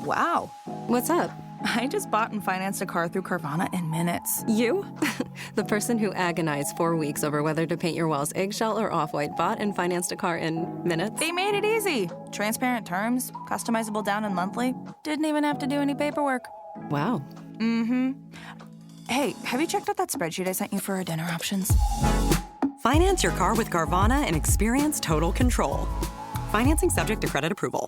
Wow. What's up? I just bought and financed a car through Carvana in minutes. You? The person who agonized 4 weeks over whether to paint your walls eggshell or off-white bought and financed a car in minutes? They made it easy. Transparent terms, customizable down and monthly. Didn't even have to do any paperwork. Wow. Mm-hmm. Hey, have you checked out that spreadsheet I sent you for our dinner options? Finance your car with Carvana and experience total control. Financing subject to credit approval.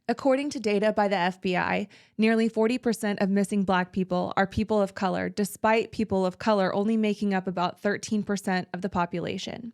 According to data by the FBI, nearly 40% of missing Black people are people of color, despite people of color only making up about 13% of the population.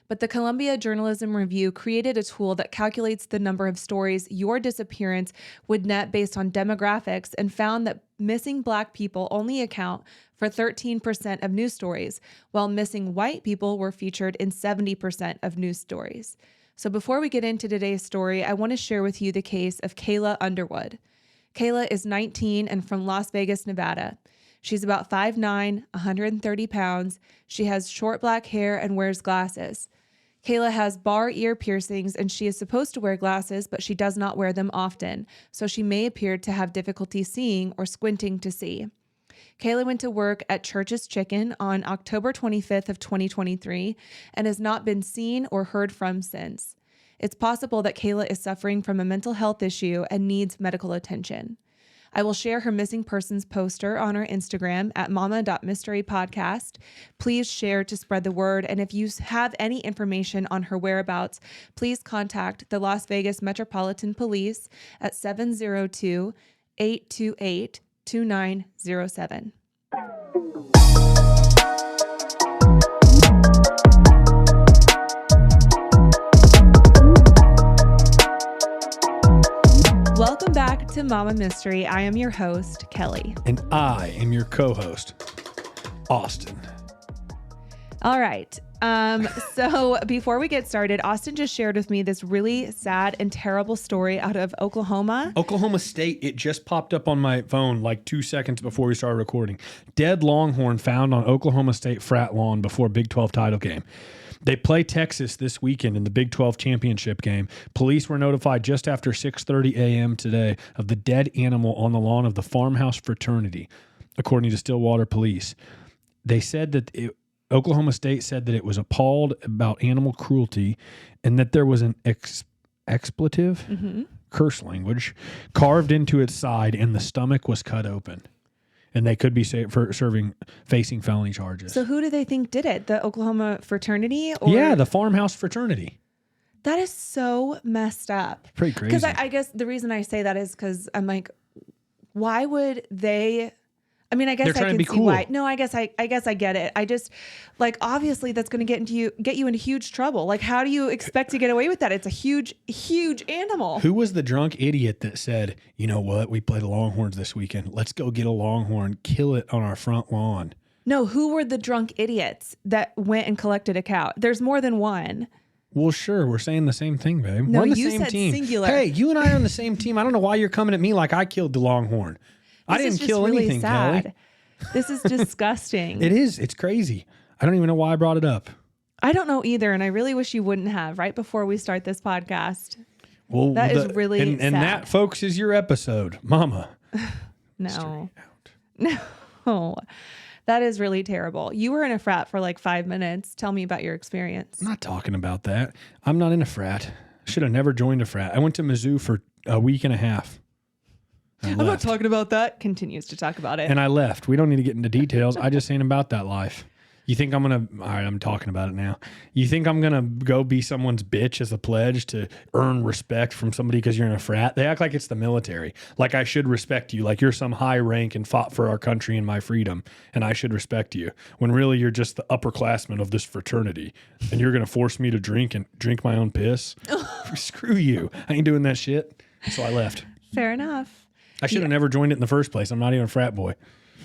But the Columbia Journalism Review created a tool that calculates the number of stories your disappearance would net based on demographics and found that missing Black people only account for 13% of news stories, while missing white people were featured in 70% of news stories. So before we get into today's story, I want to share with you the case of Kayla Underwood. Kayla is 19 and from Las Vegas, Nevada. She's about 5'9", 130 pounds. She has short black hair and wears glasses. Kayla has bar ear piercings and she is supposed to wear glasses, but she does not wear them often, so she may appear to have difficulty seeing or squinting to see. Kayla went to work at Church's Chicken on October 25th of 2023 and has not been seen or heard from since. It's possible that Kayla is suffering from a mental health issue and needs medical attention. I will share her missing persons poster on our Instagram at mama.mysterypodcast. Please share to spread the word. And if you have any information on her whereabouts, please contact the Las Vegas Metropolitan Police at 702-828-2907. Welcome back to Mama Mystery. I am your host, Kelly. And I am your co-host, Austin. All right. So before we get started, Austin just shared with me this really sad and terrible story out of Oklahoma. Oklahoma State, it just popped up on my phone like 2 seconds before we started recording. Dead Longhorn found on Oklahoma State frat lawn before Big 12 title game. They play Texas this weekend in the Big 12 championship game. Police were notified just after 6:30 a.m. today of the dead animal on the lawn of the farmhouse fraternity, according to Stillwater police. They said that Oklahoma State said that it was appalled about animal cruelty and that there was an expletive, curse language, carved into its side and the stomach was cut open. And they could be facing felony charges. So who do they think did it? The Oklahoma fraternity? Or? Yeah, the farmhouse fraternity. That is so messed up. Pretty crazy. Because I guess the reason I say that is because I'm like, why would they? I mean, I guess I can see cool. Why. No, I guess I get it. I just like obviously that's going to get you into huge trouble. Like, how do you expect to get away with that? It's a huge animal. Who was the drunk idiot that said, "You know what? We play the Longhorns this weekend. Let's go get a Longhorn, kill it on our front lawn." No, who were the drunk idiots that went and collected a cow? There's more than one. Well, sure. We're saying the same thing, babe. No, we're on the you same said team. Singular. Hey, you and I are on the same team. I don't know why you're coming at me like I killed the Longhorn. I didn't kill really anything, sad. Kelly. This is disgusting. It is. It's crazy. I don't even know why I brought it up. I don't know either, and I really wish you wouldn't have right before we start this podcast. Well, that is really and sad. that, folks, is your episode, Mama. No, that is really terrible. You were in a frat for like 5 minutes. Tell me about your experience. I'm not talking about that. I'm not in a frat. Should have never joined a frat. I went to Mizzou for a week and a half. I'm not talking about that. Continues to talk about it. And I left. We don't need to get into details. I just ain't about that life. You think I'm going to, all right, I'm talking about it now. You think I'm going to go be someone's bitch as a pledge to earn respect from somebody because you're in a frat? They act like it's the military. Like I should respect you. Like you're some high rank and fought for our country and my freedom. And I should respect you. When really you're just the upperclassman of this fraternity. And you're going to force me to drink my own piss? Screw you. I ain't doing that shit. So I left. Fair enough. I should have never joined it in the first place. I'm not even a frat boy.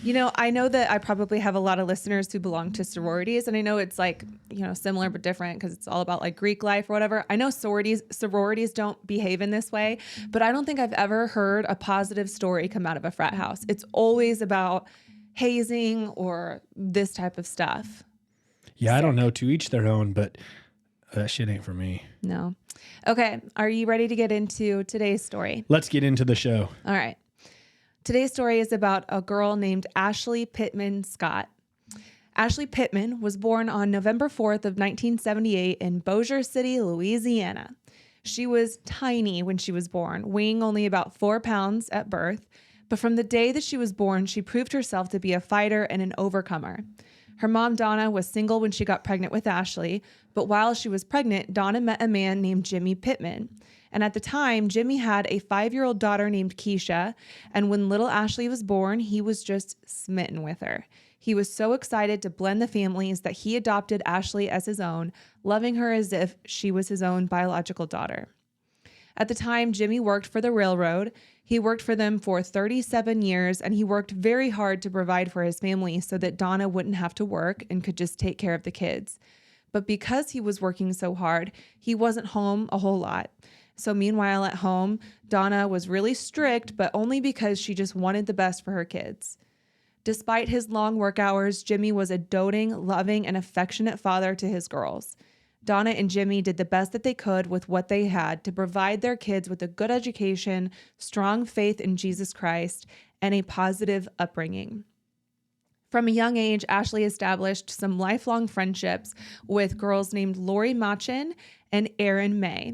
You know, I know that I probably have a lot of listeners who belong to sororities, and I know it's like, you know, similar but different because it's all about like Greek life or whatever. I know sororities don't behave in this way, but I don't think I've ever heard a positive story come out of a frat house. It's always about hazing or this type of stuff. Yeah, I don't know, to each their own, but That shit ain't for me. No. Okay. Are you ready to get into today's story? Let's get into the show. All right. Today's story is about a girl named Ashley Pittman Scott. Ashley Pittman was born on November 4th of 1978 in Bossier City, Louisiana. She was tiny when she was born, weighing only about 4 pounds at birth. But from the day that she was born, she proved herself to be a fighter and an overcomer. Her mom, Donna, was single when she got pregnant with Ashley, but while she was pregnant, Donna met a man named Jimmy Pittman. And at the time, Jimmy had a 5-year-old daughter named Keisha, and when little Ashley was born, he was just smitten with her. He was so excited to blend the families that he adopted Ashley as his own, loving her as if she was his own biological daughter. At the time, Jimmy worked for the railroad. He worked for them for 37 years, and he worked very hard to provide for his family so that Donna wouldn't have to work and could just take care of the kids. But because he was working so hard, he wasn't home a whole lot. So meanwhile at home, Donna was really strict, but only because she just wanted the best for her kids. Despite his long work hours, Jimmy was a doting, loving, and affectionate father to his girls. Donna and Jimmy did the best that they could with what they had to provide their kids with a good education, strong faith in Jesus Christ, and a positive upbringing. From a young age, Ashley established some lifelong friendships with girls named Lori Machin and Erin May.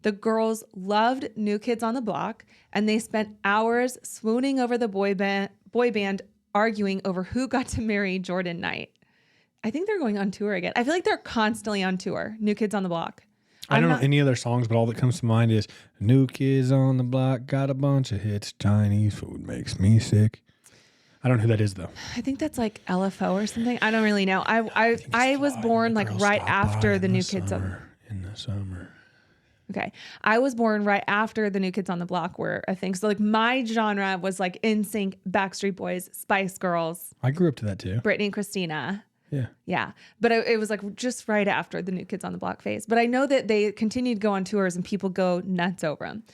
The girls loved New Kids on the Block, and they spent hours swooning over the boy band arguing over who got to marry Jordan Knight. I think they're going on tour again. I feel like they're constantly on tour. New Kids on the Block. I don't know any other songs, but all that comes to mind is New Kids on the Block, got a bunch of hits. Chinese food makes me sick. I don't know who that is, though. I think that's like LFO or something. I don't really know. I was born like right after the New Kids on in the summer. Okay. I was born right after the New Kids on the Block were a thing. So like my genre was like NSYNC, Backstreet Boys, Spice Girls. I grew up to that too. Britney and Christina. Yeah. Yeah. But it was like just right after the New Kids on the Block phase. But I know that they continued to go on tours and people go nuts over them.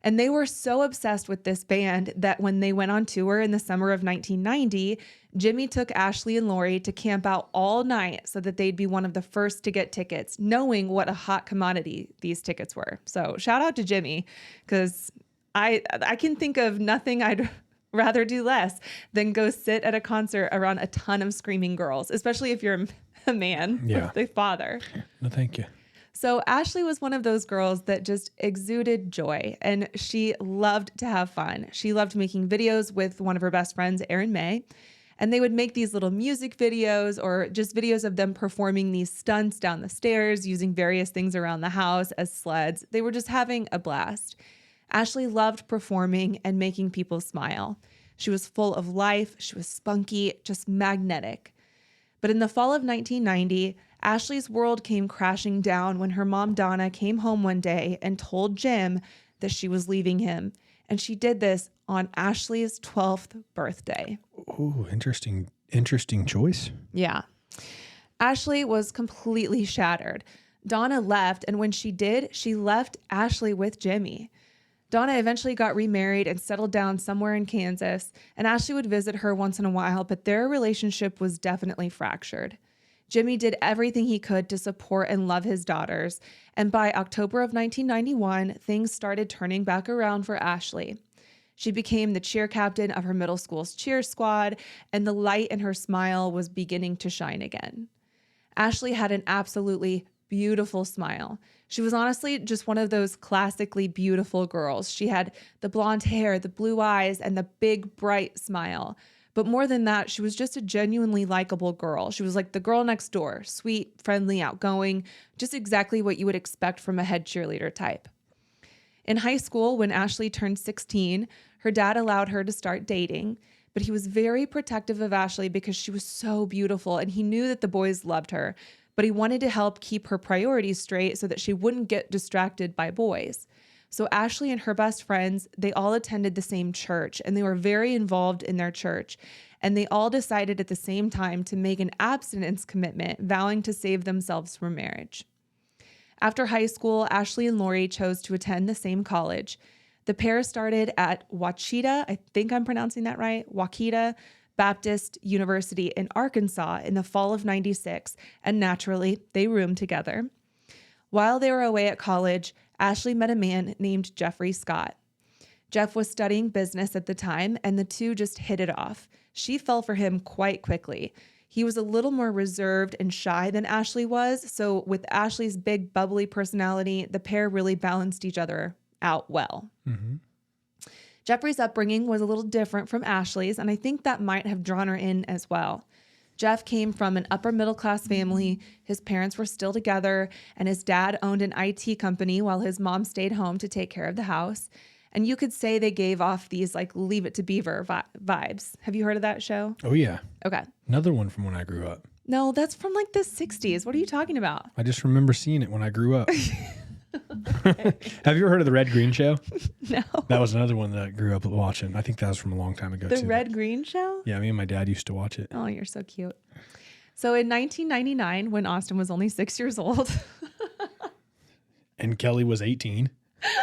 And they were so obsessed with this band that when they went on tour in the summer of 1990, Jimmy took Ashley and Lori to camp out all night so that they'd be one of the first to get tickets, knowing what a hot commodity these tickets were. So shout out to Jimmy, because I can think of nothing I'd rather do less than go sit at a concert around a ton of screaming girls, especially if you're a man, Yeah. the father. No, thank you. So Ashley was one of those girls that just exuded joy, and she loved to have fun. She loved making videos with one of her best friends, Erin May, and they would make these little music videos or just videos of them performing these stunts down the stairs using various things around the house as sleds. They were just having a blast. Ashley loved performing and making people smile. She was full of life. She was spunky, just magnetic. But in the fall of 1990, Ashley's world came crashing down when her mom, Donna, came home one day and told Jim that she was leaving him. And she did this on Ashley's 12th birthday. Ooh, interesting choice. Yeah. Ashley was completely shattered. Donna left, and when she did, she left Ashley with Jimmy. Donna eventually got remarried and settled down somewhere in Kansas, and Ashley would visit her once in a while, but their relationship was definitely fractured. Jimmy did everything he could to support and love his daughters, and by October of 1991, things started turning back around for Ashley. She became the cheer captain of her middle school's cheer squad, and the light in her smile was beginning to shine again. Ashley had an absolutely beautiful smile. She was honestly just one of those classically beautiful girls. She had the blonde hair, the blue eyes, and the big, bright smile. But more than that, she was just a genuinely likable girl. She was like the girl next door, sweet, friendly, outgoing, just exactly what you would expect from a head cheerleader type. In high school, when Ashley turned 16, her dad allowed her to start dating, but he was very protective of Ashley because she was so beautiful, and he knew that the boys loved her, but he wanted to help keep her priorities straight so that she wouldn't get distracted by boys. So Ashley and her best friends, they all attended the same church, and they were very involved in their church. And they all decided at the same time to make an abstinence commitment, vowing to save themselves from marriage. After high school, Ashley and Lori chose to attend the same college. The pair started at Wachita, I think I'm pronouncing that right, Wachita Baptist University in Arkansas in the fall of '96, and naturally, they roomed together. While they were away at college, Ashley met a man named Jeffrey Scott. Jeff was studying business at the time, and the two just hit it off. She fell for him quite quickly. He was a little more reserved and shy than Ashley was, so with Ashley's big, bubbly personality, the pair really balanced each other out well. Mm-hmm. Jeffrey's upbringing was a little different from Ashley's, and I think that might have drawn her in as well. Jeff came from an upper middle class family. His parents were still together, and his dad owned an IT company while his mom stayed home to take care of the house. And you could say they gave off these like Leave It to Beaver vibes. Have you heard of that show? Oh, yeah. Okay. Another one from when I grew up. No, that's from like the 60s. What are you talking about? I just remember seeing it when I grew up. Have you ever heard of the Red Green Show? No. That was another one that I grew up watching. I think that was from a long time ago, The too. Red Green Show? Yeah, me and my dad used to watch it. Oh, you're so cute. So in 1999, when Austin was only 6 years old. And Kelly was 18.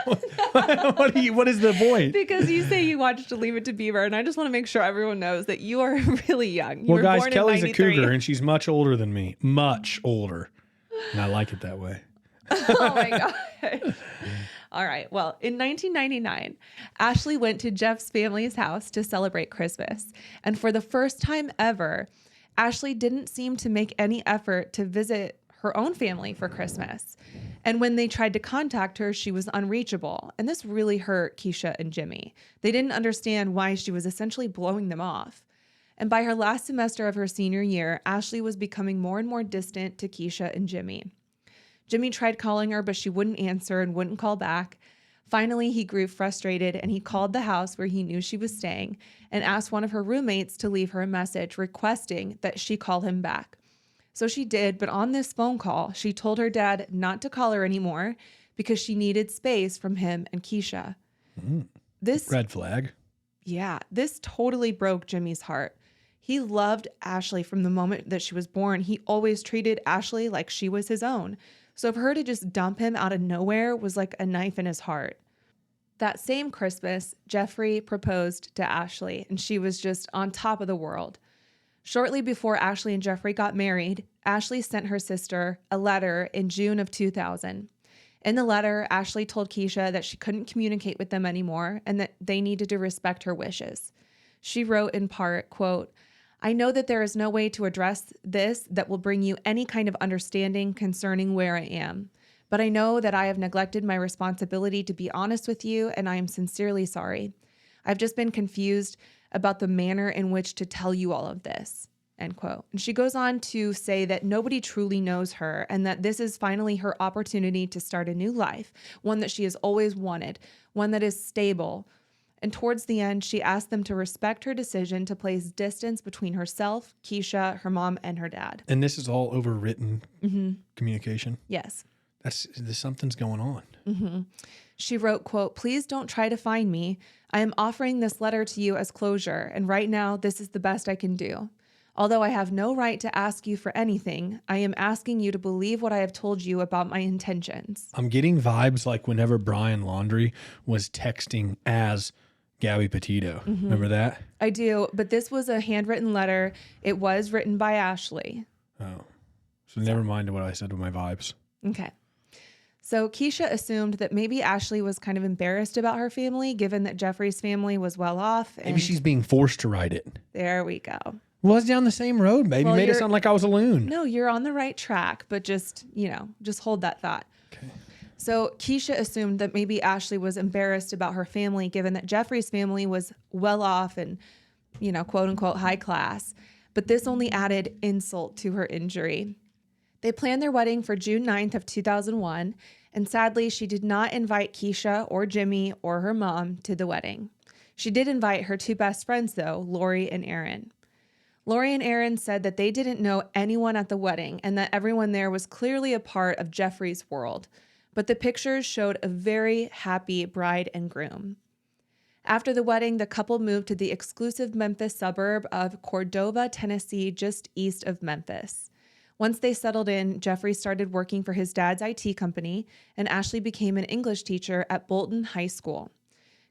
What is the point? Because you say you watched Leave It to Beaver, and I just want to make sure everyone knows that you are really young. You Well, were guys, born Kelly's in a 93. cougar, and she's much older than me. Much older. And I like it that way. Oh, my God. All right. Well, in 1999, Ashley went to Jeff's family's house to celebrate Christmas. And for the first time ever, Ashley didn't seem to make any effort to visit her own family for Christmas. And when they tried to contact her, she was unreachable. And this really hurt Keisha and Jimmy. They didn't understand why she was essentially blowing them off. And by her last semester of her senior year, Ashley was becoming more and more distant to Keisha and Jimmy. Jimmy tried calling her, but she wouldn't answer and wouldn't call back. Finally, he grew frustrated and he called the house where he knew she was staying and asked one of her roommates to leave her a message requesting that she call him back. So she did, but on this phone call, she told her dad not to call her anymore because she needed space from him and Keisha. This Red flag. Yeah, this totally broke Jimmy's heart. He loved Ashley from the moment that she was born. He always treated Ashley like she was his own. So for her to just dump him out of nowhere was like a knife in his heart. That same Christmas, Jeffrey proposed to Ashley, and she was just on top of the world. Shortly before Ashley and Jeffrey got married, Ashley sent her sister a letter in June of 2000. In the letter, Ashley told Keisha that she couldn't communicate with them anymore and that they needed to respect her wishes. She wrote in part, quote, "I know that there is no way to address this that will bring you any kind of understanding concerning where I am. But I know that I have neglected my responsibility to be honest with you, and I am sincerely sorry. I've just been confused about the manner in which to tell you all of this," end quote. And she goes on to say that nobody truly knows her and that this is finally her opportunity to start a new life, one that she has always wanted, one that is stable. And towards the end, she asked them to respect her decision to place distance between herself, Keisha, her mom, and her dad. And this is all over written communication. Yes. Something's going on. She wrote, quote, "Please don't try to find me. I am offering this letter to you as closure, and right now this is the best I can do. Although I have no right to ask you for anything, I am asking you to believe what I have told you about my intentions." I'm getting vibes like whenever Brian Laundrie was texting as Gabby Petito. Remember that? I do, but this was a handwritten letter. It was written by Ashley. Oh. So never mind what I said with my vibes. Okay. So Keisha assumed that maybe Ashley was kind of embarrassed about her family, given that Jeffrey's family was well off. And Maybe she's being forced to write it. there we go. Was down the same road, baby. Well, Made it you're- sound like I was a loon. No, you're on the right track, but just hold that thought. Okay. So Keisha assumed that maybe Ashley was embarrassed about her family, given that Jeffrey's family was well off and, quote unquote, high class. But this only added insult to her injury. They planned their wedding for June 9th of 2001, and sadly, she did not invite Keisha or Jimmy or her mom to the wedding. She did invite her two best friends, though, Lori and Aaron. Lori and Aaron said that they didn't know anyone at the wedding and that everyone there was clearly a part of Jeffrey's world. But the pictures showed a very happy bride and groom. After the wedding, the couple moved to the exclusive Memphis suburb of Cordova, Tennessee, just east of Memphis. Once they settled in, Jeffrey started working for his dad's IT company, and Ashley became an English teacher at Bolton High School.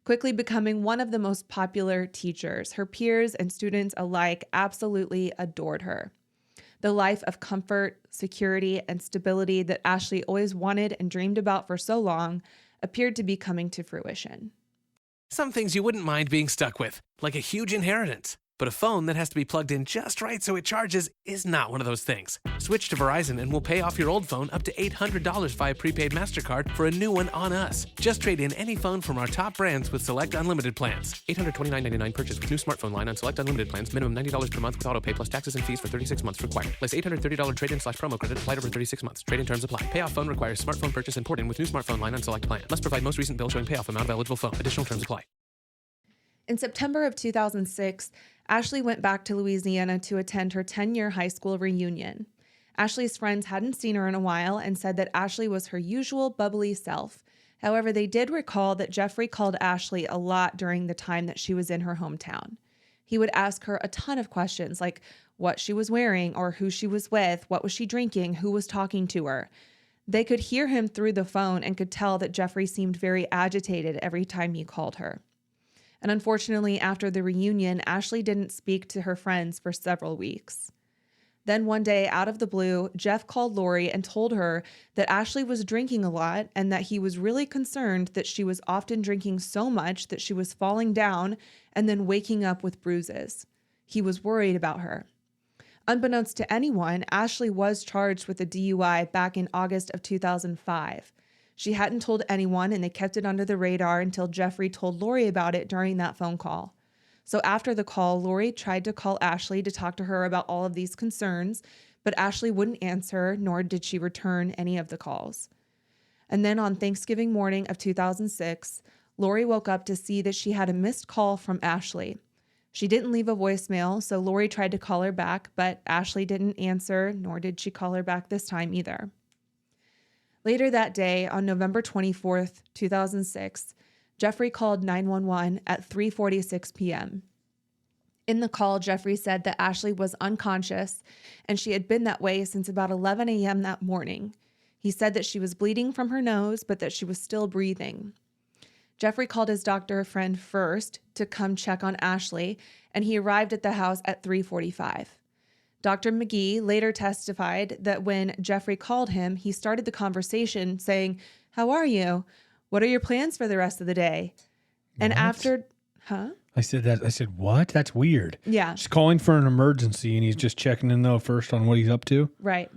Quickly becoming one of the most popular teachers, her peers and students alike absolutely adored her. The life of comfort, security, and stability that Ashley always wanted and dreamed about for so long appeared to be coming to fruition. Some things you wouldn't mind being stuck with, like a huge inheritance. But a phone that has to be plugged in just right so it charges is not one of those things. Switch to Verizon and we'll pay off your old phone up to $800 via prepaid MasterCard for a new one on us. Just trade in any phone from our top brands with select unlimited plans. $829.99 purchase with new smartphone line on select unlimited plans. Minimum $90 per month with autopay plus taxes and fees for 36 months required. Place $830 trade-in/promo credit applied over 36 months. Trade-in terms apply. Payoff phone requires smartphone purchase and port-in with new smartphone line on select plan. Must provide most recent bill showing payoff amount of eligible phone. Additional terms apply. In September of 2006, Ashley went back to Louisiana to attend her 10-year high school reunion. Ashley's friends hadn't seen her in a while and said that Ashley was her usual bubbly self. However, they did recall that Jeffrey called Ashley a lot during the time that she was in her hometown. He would ask her a ton of questions like what she was wearing or who she was with, what was she drinking, who was talking to her. They could hear him through the phone and could tell that Jeffrey seemed very agitated every time he called her. And unfortunately, after the reunion, Ashley didn't speak to her friends for several weeks. Then one day, out of the blue, Jeff called Lori and told her that Ashley was drinking a lot and that he was really concerned that she was often drinking so much that she was falling down and then waking up with bruises. He was worried about her. Unbeknownst to anyone, Ashley was charged with a DUI back in August of 2005. She hadn't told anyone, and they kept it under the radar until Jeffrey told Lori about it during that phone call. So after the call, Lori tried to call Ashley to talk to her about all of these concerns, but Ashley wouldn't answer, nor did she return any of the calls. And then on Thanksgiving morning of 2006, Lori woke up to see that she had a missed call from Ashley. She didn't leave a voicemail, so Lori tried to call her back, but Ashley didn't answer, nor did she call her back this time either. Later that day, on November 24th, 2006, Jeffrey called 911 at 3:46 p.m. In the call, Jeffrey said that Ashley was unconscious and she had been that way since about 11 a.m. that morning. He said that she was bleeding from her nose, but that she was still breathing. Jeffrey called his doctor friend first to come check on Ashley, and he arrived at the house at 3:45. Dr. McGee later testified that when Jeffrey called him, he started the conversation saying, "How are you? What are your plans for the rest of the day?" And What? I said, what? That's weird. Yeah. Just calling for an emergency and he's just checking in though first on what he's up to. Right.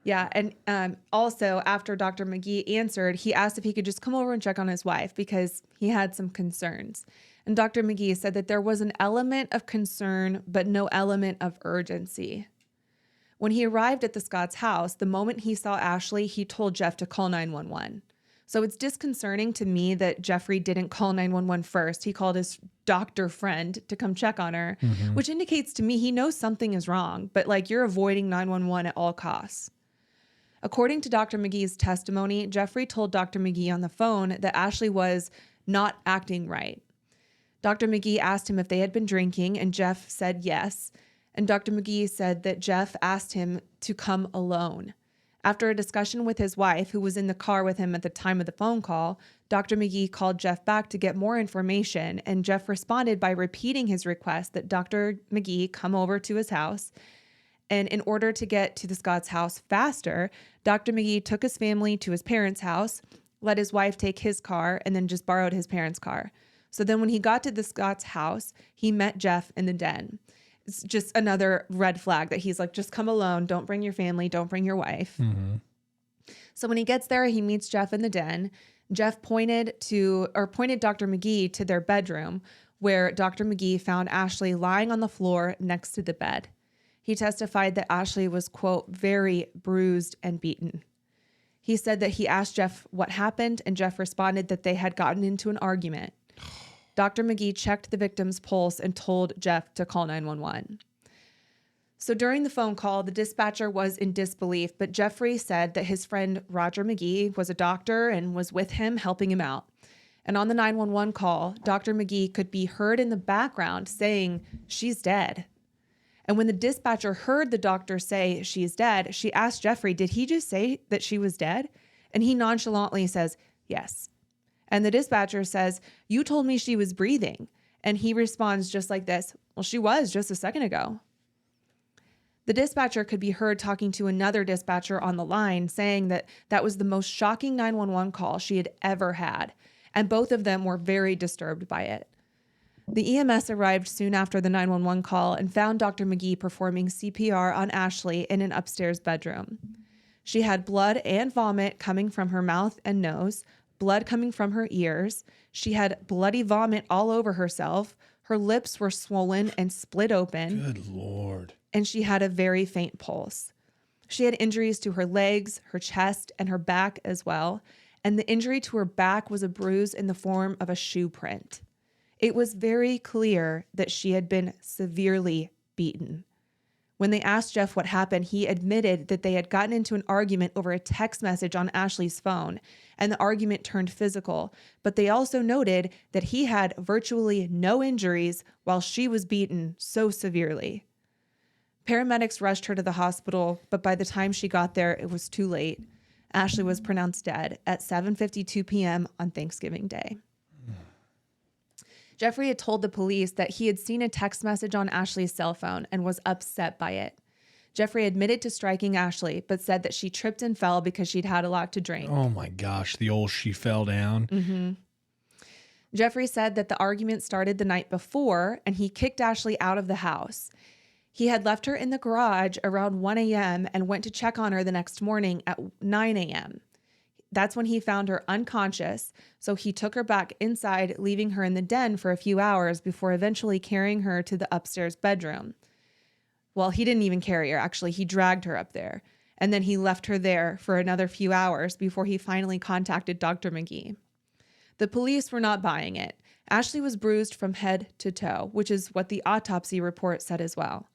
Yeah. And also after Dr. McGee answered, he asked if he could just come over and check on his wife because he had some concerns. And Dr. McGee said that there was an element of concern, but no element of urgency. When he arrived at the Scott's house, the moment he saw Ashley, he told Jeff to call 911. So it's disconcerting to me that Jeffrey didn't call 911 first. He called his doctor friend to come check on her, which indicates to me he knows something is wrong, but like you're avoiding 911 at all costs. According to Dr. McGee's testimony, Jeffrey told Dr. McGee on the phone that Ashley was not acting right. Dr. McGee asked him if they had been drinking, and Jeff said yes. And Dr. McGee said that Jeff asked him to come alone. After a discussion with his wife, who was in the car with him at the time of the phone call, Dr. McGee called Jeff back to get more information, and Jeff responded by repeating his request that Dr. McGee come over to his house. And in order to get to the Scott's house faster, Dr. McGee took his family to his parents' house, let his wife take his car, and then just borrowed his parents' car. So then when he got to the Scott's house, he met Jeff in the den. It's just another red flag that he's like, just come alone. Don't bring your family. Don't bring your wife. So when he gets there, he meets Jeff in the den. Jeff pointed Dr. McGee to their bedroom, where Dr. McGee found Ashley lying on the floor next to the bed. He testified that Ashley was, quote, very bruised and beaten. He said that he asked Jeff what happened, and Jeff responded that they had gotten into an argument. Dr. McGee checked the victim's pulse and told Jeff to call 911. So during the phone call, the dispatcher was in disbelief, but Jeffrey said that his friend Roger McGee was a doctor and was with him helping him out. And on the 911 call, Dr. McGee could be heard in the background saying, "She's dead." And when the dispatcher heard the doctor say she's dead, she asked Jeffrey, did he just say that she was dead? And he nonchalantly says, yes. And the dispatcher says, you told me she was breathing. And he responds just like this, well, she was just a second ago. The dispatcher could be heard talking to another dispatcher on the line, saying that that was the most shocking 911 call she had ever had, and both of them were very disturbed by it. The EMS arrived soon after the 911 call and found Dr. McGee performing CPR on Ashley in an upstairs bedroom. She had blood and vomit coming from her mouth and nose, blood coming from her ears. She had bloody vomit all over herself. Her lips were swollen and split open. Good Lord. And she had a very faint pulse. She had injuries to her legs, her chest, and her back as well. And the injury to her back was a bruise in the form of a shoe print. It was very clear that she had been severely beaten. When they asked Jeff what happened, he admitted that they had gotten into an argument over a text message on Ashley's phone, and the argument turned physical. But they also noted that he had virtually no injuries while she was beaten so severely. Paramedics rushed her to the hospital, but by the time she got there, it was too late. Ashley was pronounced dead at 7:52 p.m. on Thanksgiving Day. Jeffrey had told the police that he had seen a text message on Ashley's cell phone and was upset by it. Jeffrey admitted to striking Ashley, but said that she tripped and fell because she'd had a lot to drink. Oh my gosh, the old she fell down. Mm-hmm. Jeffrey said that the argument started the night before and he kicked Ashley out of the house. He had left her in the garage around 1 a.m. and went to check on her the next morning at 9 a.m. That's when he found her unconscious, so he took her back inside, leaving her in the den for a few hours before eventually carrying her to the upstairs bedroom. Well, he didn't even carry her, actually. He dragged her up there, and then he left her there for another few hours before he finally contacted Dr. McGee. The police were not buying it. Ashley was bruised from head to toe, which is what the autopsy report said as well.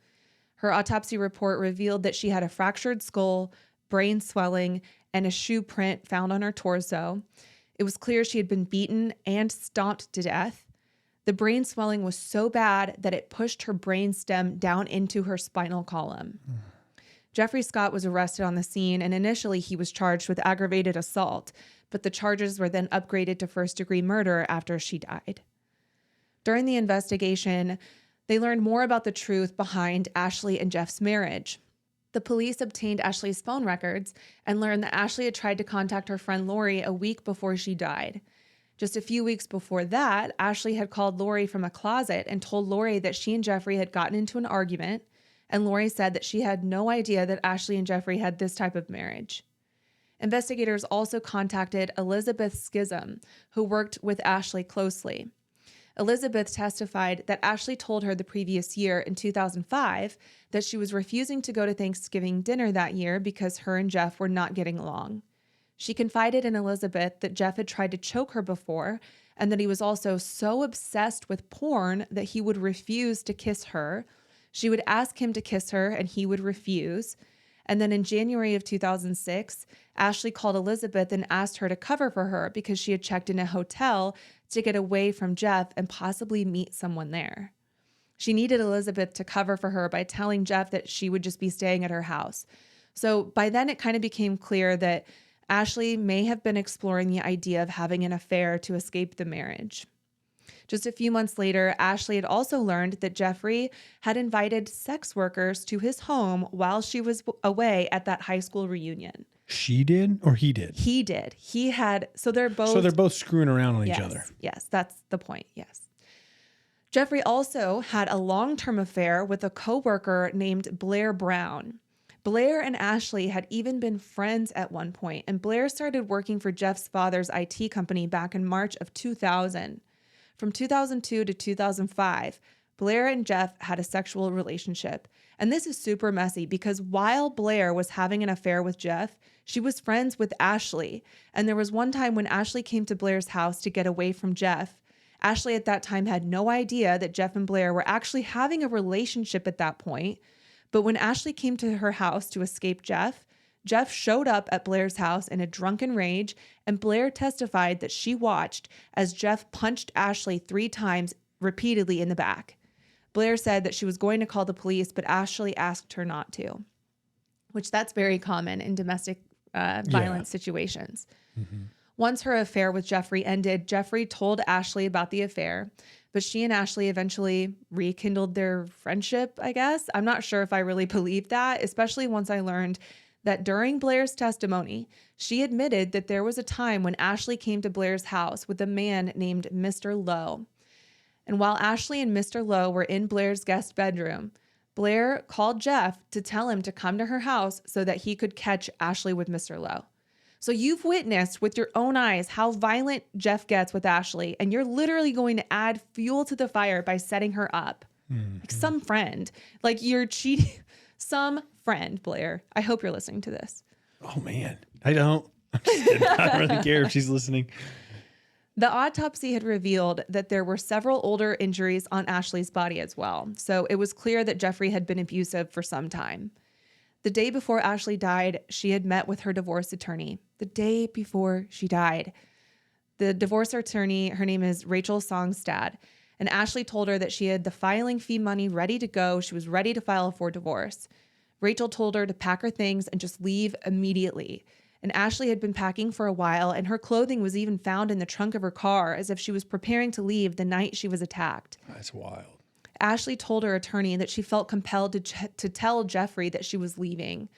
Her autopsy report revealed that she had a fractured skull, brain swelling, and a shoe print found on her torso. It was clear she had been beaten and stomped to death. The brain swelling was so bad that it pushed her brain stem down into her spinal column. Jeffrey Scott was arrested on the scene, and initially he was charged with aggravated assault, but the charges were then upgraded to first-degree murder after she died. During the investigation, they learned more about the truth behind Ashley and Jeff's marriage. The police obtained Ashley's phone records and learned that Ashley had tried to contact her friend Lori a week before she died. Just a few weeks before that, Ashley had called Lori from a closet and told Lori that she and Jeffrey had gotten into an argument, and Lori said that she had no idea that Ashley and Jeffrey had this type of marriage. Investigators also contacted Elizabeth Schism, who worked with Ashley closely. Elizabeth testified that Ashley told her the previous year, in 2005, that she was refusing to go to Thanksgiving dinner that year because her and Jeff were not getting along. She confided in Elizabeth that Jeff had tried to choke her before and that he was also so obsessed with porn that he would refuse to kiss her. She would ask him to kiss her and he would refuse. And then in January of 2006, Ashley called Elizabeth and asked her to cover for her because she had checked in a hotel to get away from Jeff and possibly meet someone there. She needed Elizabeth to cover for her by telling Jeff that she would just be staying at her house. So by then it kind of became clear that Ashley may have been exploring the idea of having an affair to escape the marriage. Just a few months later, Ashley had also learned that Jeffrey had invited sex workers to his home while she was away at that high school reunion. She did or he did? He did. He had, so they're both screwing around on each other. Yes, that's the point. Yes. Jeffrey also had a long-term affair with a coworker named Blair Brown. Blair and Ashley had even been friends at one point, and Blair started working for Jeff's father's IT company back in March of 2000. From 2002 to 2005, Blair and Jeff had a sexual relationship. And this is super messy because while Blair was having an affair with Jeff, she was friends with Ashley. And there was one time when Ashley came to Blair's house to get away from Jeff. Ashley at that time had no idea that Jeff and Blair were actually having a relationship at that point. But when Ashley came to her house to escape Jeff, Jeff showed up at Blair's house in a drunken rage, and Blair testified that she watched as Jeff punched Ashley 3 times repeatedly in the back. Blair said that she was going to call the police, but Ashley asked her not to, which that's very common in domestic violence situations. Mm-hmm. Once her affair with Jeffrey ended, Jeffrey told Ashley about the affair, but she and Ashley eventually rekindled their friendship, I guess. I'm not sure if I really believe that, especially once I learned that during Blair's testimony, she admitted that there was a time when Ashley came to Blair's house with a man named Mr. Lowe. And while Ashley and Mr. Lowe were in Blair's guest bedroom, Blair called Jeff to tell him to come to her house so that he could catch Ashley with Mr. Lowe. So you've witnessed with your own eyes how violent Jeff gets with Ashley, and you're literally going to add fuel to the fire by setting her up. Like some friend. Like you're cheating. Some friend, Blair. I hope you're listening to this. Oh, man. I don't. I don't really care if she's listening. The autopsy had revealed that there were several older injuries on Ashley's body as well. So it was clear that Jeffrey had been abusive for some time. The day before Ashley died, she had met with her divorce attorney. The day before she died. The divorce attorney, her name is Rachel Songstad, and Ashley told her that she had the filing fee money ready to go. She was ready to file for divorce. Rachel told her to pack her things and just leave immediately. And Ashley had been packing for a while, and her clothing was even found in the trunk of her car as if she was preparing to leave the night she was attacked. That's wild. Ashley told her attorney that she felt compelled to tell Jeffrey that she was leaving.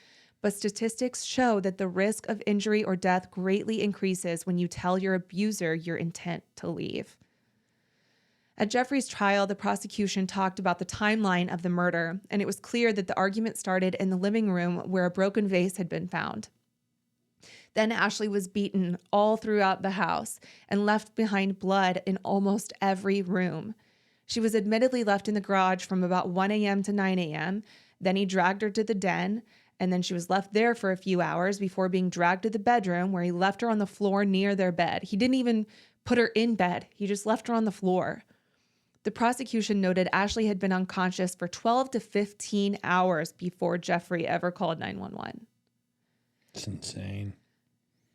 But statistics show that the risk of injury or death greatly increases when you tell your abuser your intent to leave. At Jeffrey's trial, the prosecution talked about the timeline of the murder, and it was clear that the argument started in the living room where a broken vase had been found. Then Ashley was beaten all throughout the house and left behind blood in almost every room. She was admittedly left in the garage from about 1 a.m. to 9 a.m. Then he dragged her to the den, and then she was left there for a few hours before being dragged to the bedroom where he left her on the floor near their bed. He didn't even put her in bed. He just left her on the floor. The prosecution noted Ashley had been unconscious for 12 to 15 hours before Jeffrey ever called 911. It's insane.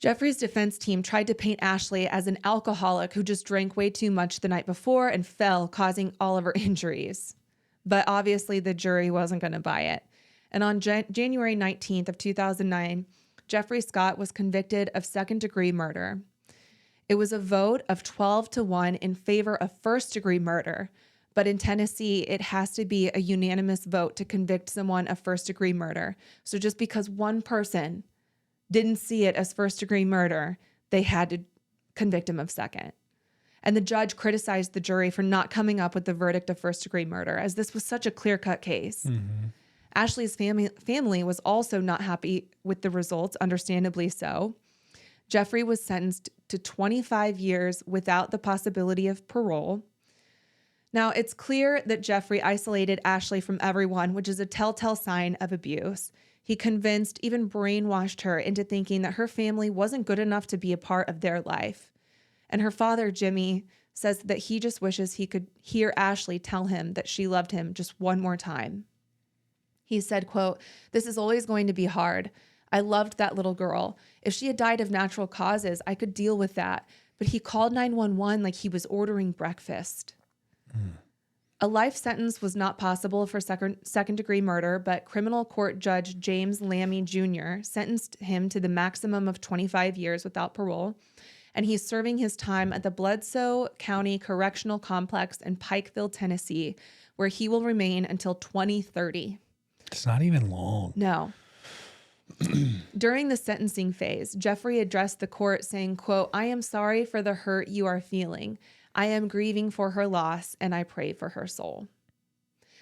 Jeffrey's defense team tried to paint Ashley as an alcoholic who just drank way too much the night before and fell, causing all of her injuries. But obviously the jury wasn't going to buy it. And on January 19th of 2009, Jeffrey Scott was convicted of second-degree murder. It was a vote of 12-1 in favor of first-degree murder. But in Tennessee, it has to be a unanimous vote to convict someone of first-degree murder. So just because one person didn't see it as first-degree murder, they had to convict him of second. And the judge criticized the jury for not coming up with the verdict of first-degree murder, as this was such a clear-cut case. Mm-hmm. Ashley's family was also not happy with the results, understandably so. Jeffrey was sentenced to 25 years without the possibility of parole. Now, it's clear that Jeffrey isolated Ashley from everyone, which is a telltale sign of abuse. He convinced, even brainwashed her into thinking that her family wasn't good enough to be a part of their life. And her father, Jimmy, says that he just wishes he could hear Ashley tell him that she loved him just one more time. He said, quote, "This is always going to be hard. I loved that little girl. If she had died of natural causes, I could deal with that. But he called 911 like he was ordering breakfast." A life sentence was not possible for second-degree murder, but criminal court judge James Lammy Jr. sentenced him to the maximum of 25 years without parole, and he's serving his time at the Bledsoe County Correctional Complex in Pikeville, Tennessee, where he will remain until 2030. It's not even long. No. During the sentencing phase, Jeffrey addressed the court saying, quote, "I am sorry for the hurt you are feeling. I am grieving for her loss, and I pray for her soul."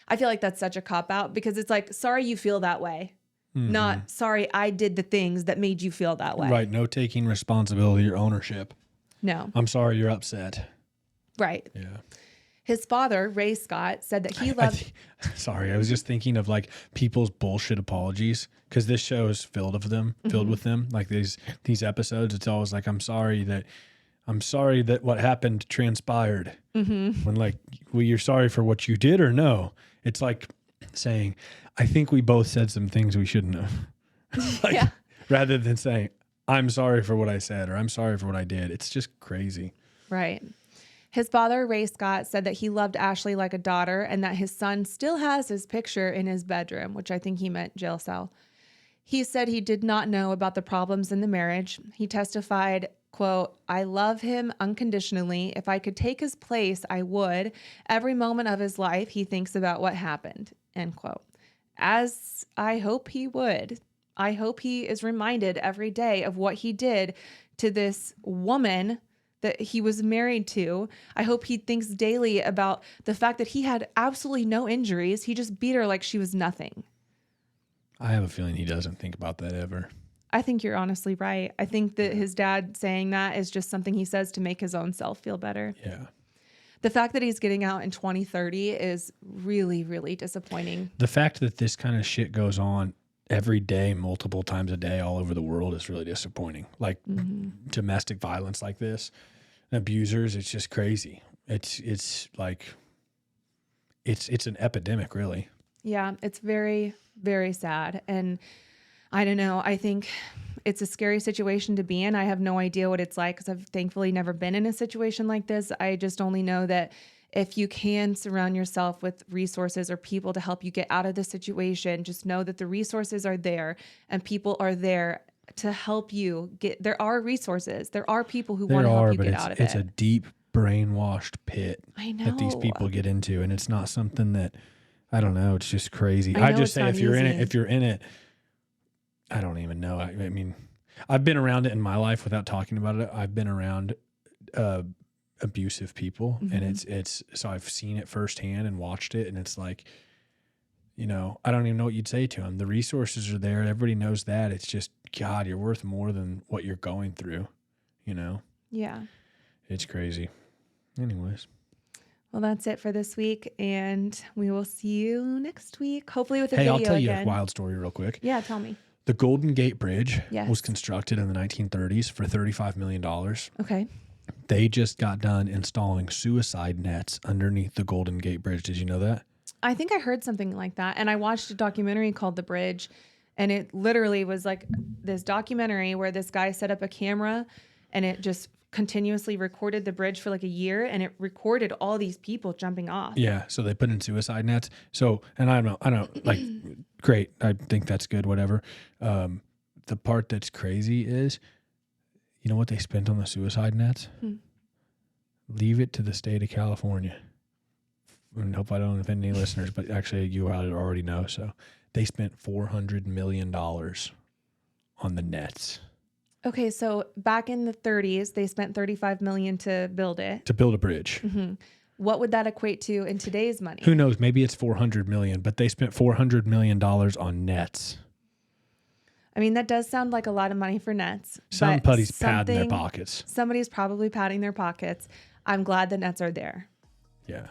I feel like that's such a cop-out because it's like, sorry you feel that way. Mm-hmm. Not, sorry I did the things that made you feel that way. Right, no taking responsibility or ownership. No. I'm sorry you're upset. Right. Yeah. His father, Ray Scott, said that he loved... Sorry, I was just thinking of like people's bullshit apologies because this show is filled with them. Like these episodes, it's always like, I'm sorry that what happened transpired. Mm-hmm. When like, well, you're sorry for what you did or no? It's like saying, I think we both said some things we shouldn't have. Like, yeah. Rather than saying, I'm sorry for what I said or I'm sorry for what I did. It's just crazy. Right. His father, Ray Scott, said that he loved Ashley like a daughter and that his son still has his picture in his bedroom, which I think he meant jail cell. He said he did not know about the problems in the marriage. He testified Quote, I love him unconditionally. If I could take his place, I would. Every moment of his life, he thinks about what happened, end quote. As I hope he would. I hope he is reminded every day of what he did to this woman that he was married to. I hope he thinks daily about the fact that he had absolutely no injuries. He just beat her like she was nothing. I have a feeling he doesn't think about that ever. I think you're honestly right. I think that his dad saying that is just something he says to make his own self feel better. Yeah. The fact that he's getting out in 2030 is really, really disappointing. The fact that this kind of shit goes on every day, multiple times a day, all over the world is really disappointing. Like domestic violence like this, abusers, it's just crazy. It's like, it's an epidemic, really. Yeah, it's very, very sad. And I don't know. I think it's a scary situation to be in. I have no idea what it's like because I've thankfully never been in a situation like this. I just only know that if you can surround yourself with resources or people to help you get out of the situation, just know that the resources are there and people are there to help you get. There are resources. There are people who want to help you get out of it. It's a deep brainwashed pit I know. that these people get into, and it's not something that, I don't know. It's just crazy. I I know just it's say not if you're in easy. it, I don't even know. I mean, I've been around it in my life without talking about it. I've been around abusive people, and it's so I've seen it firsthand and watched it, and it's like, you know, I don't even know what you'd say to them. The resources are there. Everybody knows that. It's just, God, you're worth more than what you're going through, you know? Yeah. It's crazy. Anyways. Well, that's it for this week, and we will see you next week, hopefully with a Hey, video I'll tell you again. a wild story real quick. Yeah, tell me. The Golden Gate Bridge Yes. was constructed in the 1930s for $35 million. Okay. They just got done installing suicide nets underneath the Golden Gate Bridge. Did you know that? I think I heard something like that. And I watched a documentary called The Bridge. And it literally was like this documentary where this guy set up a camera and it just continuously recorded the bridge for like a year. And it recorded all these people jumping off. Yeah. So they put in suicide nets. So, and I don't like, great. I think that's good, whatever. The part that's crazy is, you know what they spent on the suicide nets? Leave it to the state of California. And hope I don't offend any listeners, but actually you already know. So they spent $400 million on the nets. Okay, so back in the 30s, they spent $35 million to build it. To build a bridge. What would that equate to in today's money? Who knows? Maybe it's $400 million, but they spent $400 million on nets. I mean, that does sound like a lot of money for nets. Somebody's padding their pockets. Somebody's probably padding their pockets. I'm glad the nets are there. Yeah.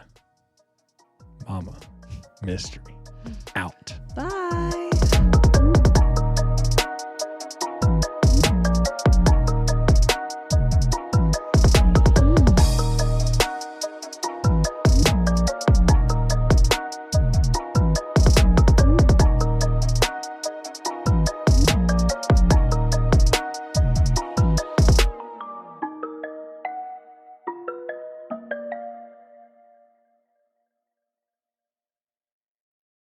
Mama. Mystery. Out. Bye.